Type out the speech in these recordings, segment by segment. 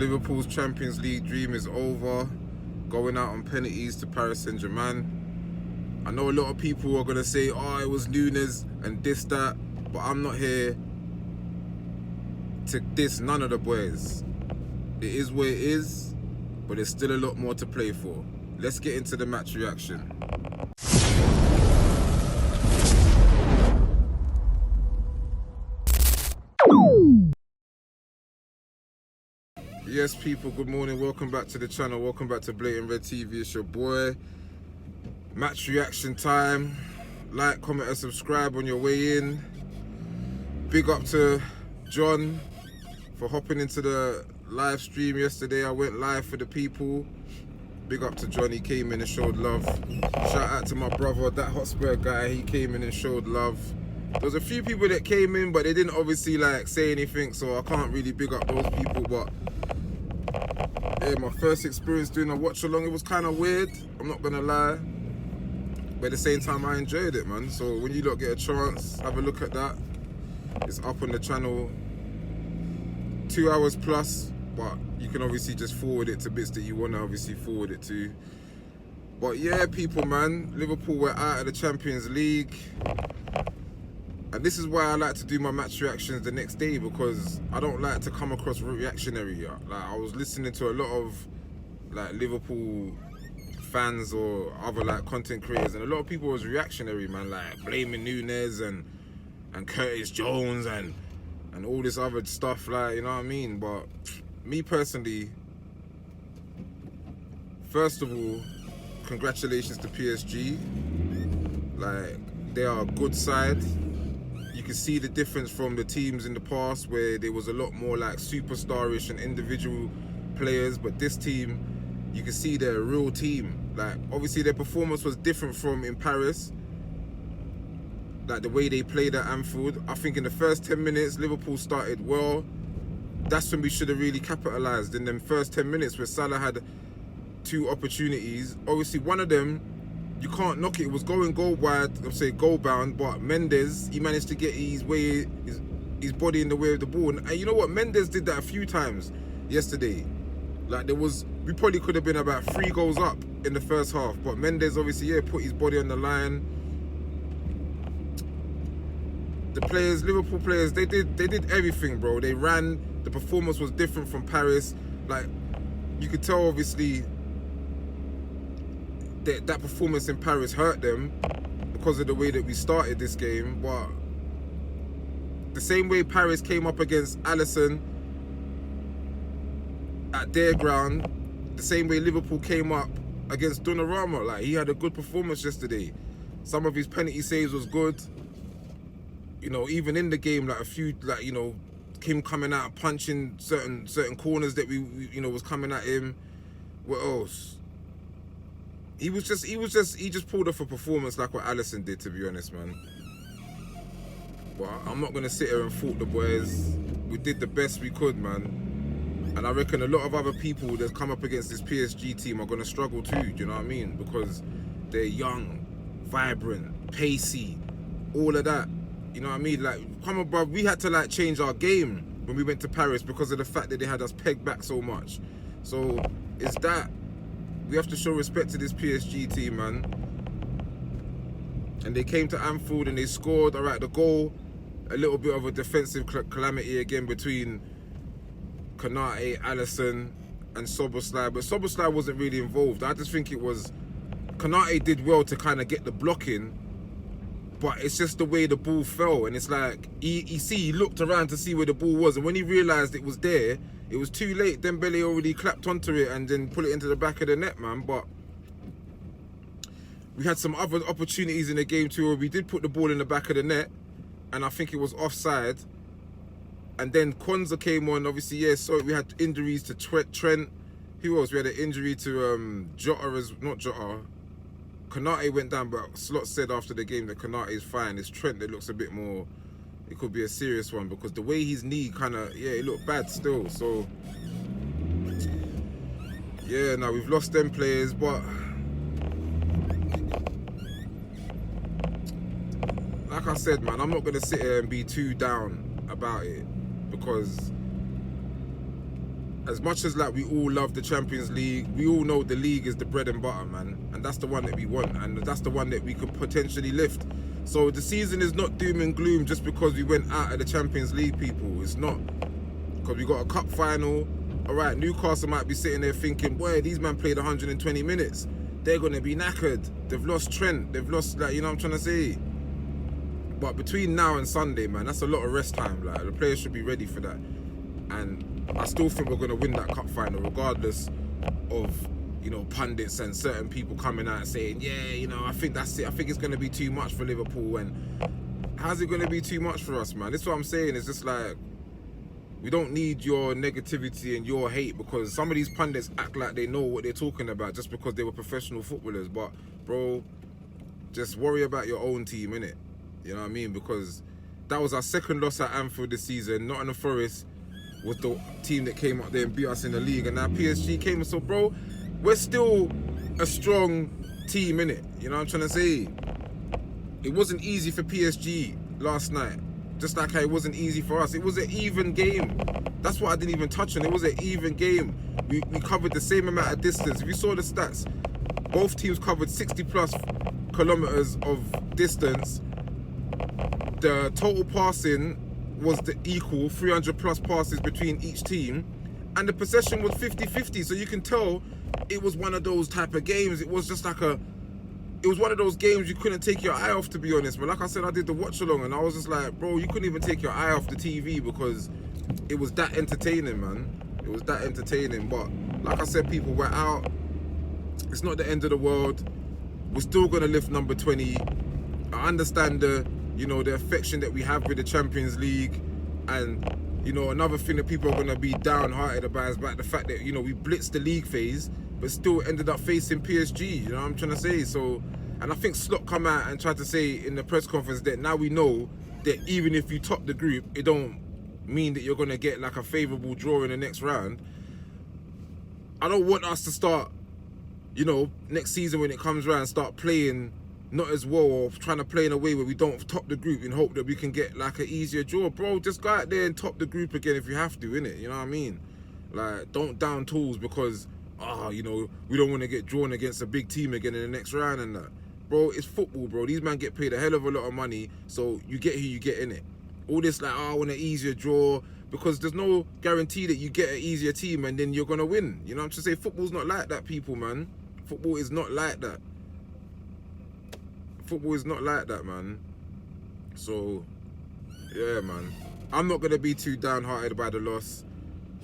Liverpool's Champions League dream is over, going out on penalties to Paris Saint-Germain. I know a lot of people are going to say, oh, it was Nunes and this, that, but I'm not here to diss none of the boys. It is what it is, but there's still a lot more to play for. Let's get into the match reaction. Yes, people, good morning. Welcome back to the channel. Welcome back to Blatant Red TV. It's your boy. Match reaction time. Like, comment, and subscribe on your way in. Big up to John for hopping into the live stream yesterday. I went live for the people. Big up to John. He came in and showed love. Shout out to my brother, that Hotspur guy. He came in and showed love. There was a few people that came in, but they didn't obviously like say anything, so I can't really big up those people. But yeah, my first experience doing a watch along, it was kind of weird, I'm not gonna lie, but at the same time I enjoyed it, man. So when you lot get a chance, have a look at that. It's up on the channel, 2 hours plus, but you can obviously just forward it to bits that you want to obviously forward it to. But yeah, people, man, Liverpool were out of the Champions League. And this is why I like to do my match reactions the next day, because I don't like to come across reactionary. Like, I was listening to a lot of like Liverpool fans or other like content creators, and a lot of people was reactionary, man, like blaming Nunes and Curtis Jones and all this other stuff, like, you know what I mean? But me personally, first of all, congratulations to PSG. Like, they are a good side. You can see the difference from the teams in the past where there was a lot more like superstarish and individual players, but this team, you can see they're a real team. Like, obviously their performance was different from in Paris, like the way they played at Anfield. I think in the first 10 minutes, Liverpool started well. That's when we should have really capitalised. In them first 10 minutes where Salah had 2 opportunities, obviously one of them, you can't knock it. It was going goal wide, I'd say goal bound, but Mendes, he managed to get his body in the way of the ball. And you know what? Mendes did that a few times yesterday. Like, we probably could have been about 3 goals up in the first half, but Mendes obviously, yeah, put his body on the line. The players, Liverpool players, they did everything, bro. They ran. The performance was different from Paris. Like, you could tell obviously that performance in Paris hurt them because of the way that we started this game. But the same way Paris came up against Alisson at their ground, the same way Liverpool came up against Donnarumma. Like, he had a good performance yesterday. Some of his penalty saves was good. You know, even in the game, like a few, like, you know, him coming out and punching certain corners that we you know, was coming at him. What else? He just pulled off a performance like what Alisson did, to be honest, man. But I'm not gonna sit here and fault the boys. We did the best we could, man. And I reckon a lot of other people that come up against this PSG team are gonna struggle too, do you know what I mean? Because they're young, vibrant, pacey, all of that. You know what I mean? Like, come on, bro, we had to like change our game when we went to Paris because of the fact that they had us pegged back so much. So it's that. We have to show respect to this PSG team, man. And they came to Anfield and they scored. All right, the goal, a little bit of a defensive calamity again between Konate, Alisson and Szoboszlai. But Szoboszlai wasn't really involved. I just think it was, Konate did well to kind of get the block in, but it's just the way the ball fell. And it's like, he looked around to see where the ball was. And when he realised it was there, it was too late. Dembele already clapped onto it and then put it into the back of the net, man. But we had some other opportunities in the game too where we did put the ball in the back of the net, and I think it was offside. And then Kwanzaa came on, obviously, yeah, so we had injuries to Trent. Who else? We had an injury to not Jota. Konate went down, but Slot said after the game that Konate is fine. It's Trent that looks a bit more, it could be a serious one, because the way his knee kind of, yeah, it looked bad still. So yeah, now we've lost them players, but like I said, man, I'm not going to sit here and be too down about it, because as much as like we all love the Champions League, we all know the league is the bread and butter, man, and that's the one that we want, and that's the one that we could potentially lift. So the season is not doom and gloom just because we went out of the Champions League, people. It's not, because we got a cup final. All right, Newcastle might be sitting there thinking, boy, these men played 120 minutes. They're going to be knackered. They've lost Trent. They've lost, like, you know what I'm trying to say? But between now and Sunday, man, that's a lot of rest time. Like, the players should be ready for that. And I still think we're going to win that cup final, regardless of, you know, pundits and certain people coming out saying, yeah, you know, I think that's it. I think it's going to be too much for Liverpool. And how's it going to be too much for us, man? This is what I'm saying. It's just like, we don't need your negativity and your hate, because some of these pundits act like they know what they're talking about just because they were professional footballers. But, bro, just worry about your own team, innit? You know what I mean? Because that was our second loss at Anfield this season. Nottingham Forest was the team that came up there and beat us in the league. And now PSG came. And so, bro, we're still a strong team, innit? You know what I'm trying to say? It wasn't easy for PSG last night. Just like how it wasn't easy for us. It was an even game. That's what I didn't even touch on. It was an even game. We covered the same amount of distance. If you saw the stats, both teams covered 60 plus kilometers of distance. The total passing was the equal, 300 plus passes between each team. And the possession was 50-50. So you can tell it was one of those type of games. It was just like it was one of those games you couldn't take your eye off, to be honest. But like I said, I did the watch along and I was just like, bro, you couldn't even take your eye off the TV because it was that entertaining, man. It was that entertaining. But like I said, people, we're out. It's not the end of the world. We're still going to lift number 20. I understand the affection that we have with the Champions League. And, you know, another thing that people are going to be downhearted about is about the fact that, you know, we blitzed the league phase but still ended up facing PSG, you know what I'm trying to say? So, and I think Slot come out and tried to say in the press conference that now we know that even if you top the group, it don't mean that you're going to get like a favourable draw in the next round. I don't want us to start, you know, next season when it comes around, start playing not as well or trying to play in a way where we don't top the group in hope that we can get like an easier draw. Bro, just go out there and top the group again if you have to, innit? You know what I mean? Like, don't down tools because you know, we don't want to get drawn against a big team again in the next round and that. Bro, it's football, bro. These men get paid a hell of a lot of money, so you get who you get, in it. All this like, I want an easier draw, because there's no guarantee that you get an easier team and then you're going to win. You know what I'm trying to say? Football's not like that, people, man. Football is not like that. Football is not like that, man. So, yeah, man. I'm not going to be too downhearted by the loss.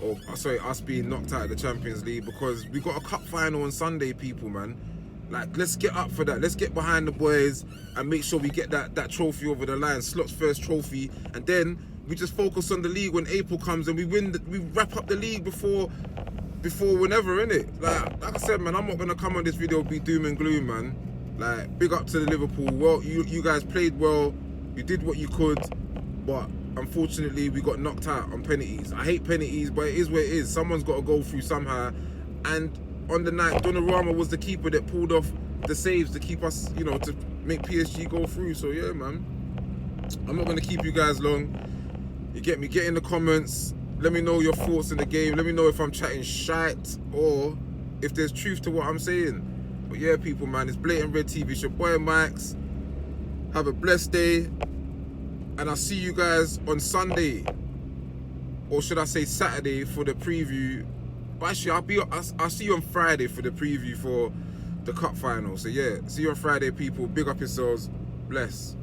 Or sorry, us being knocked out of the Champions League, because we got a cup final on Sunday, people, man. Like, let's get up for that. Let's get behind the boys and make sure we get that trophy over the line. Slot's first trophy, and then we just focus on the league when April comes and we win. We wrap up the league before whenever, innit? Like I said, man, I'm not gonna come on this video be doom and gloom, man. Like, big up to the Liverpool. Well, you guys played well. You did what you could, but unfortunately, we got knocked out on penalties. I hate penalties, but it is what it is. Someone's got to go through somehow. And on the night, Donnarumma was the keeper that pulled off the saves to keep us, you know, to make PSG go through. So, yeah, man. I'm not going to keep you guys long. You get me? Get in the comments. Let me know your thoughts in the game. Let me know if I'm chatting shite or if there's truth to what I'm saying. But, yeah, people, man, it's Blatant Red TV. It's your boy, Max. Have a blessed day. And I'll see you guys on Sunday, or should I say Saturday, for the preview. But actually, I'll see you on Friday for the preview for the cup final. So yeah, see you on Friday, people. Big up yourselves. Bless.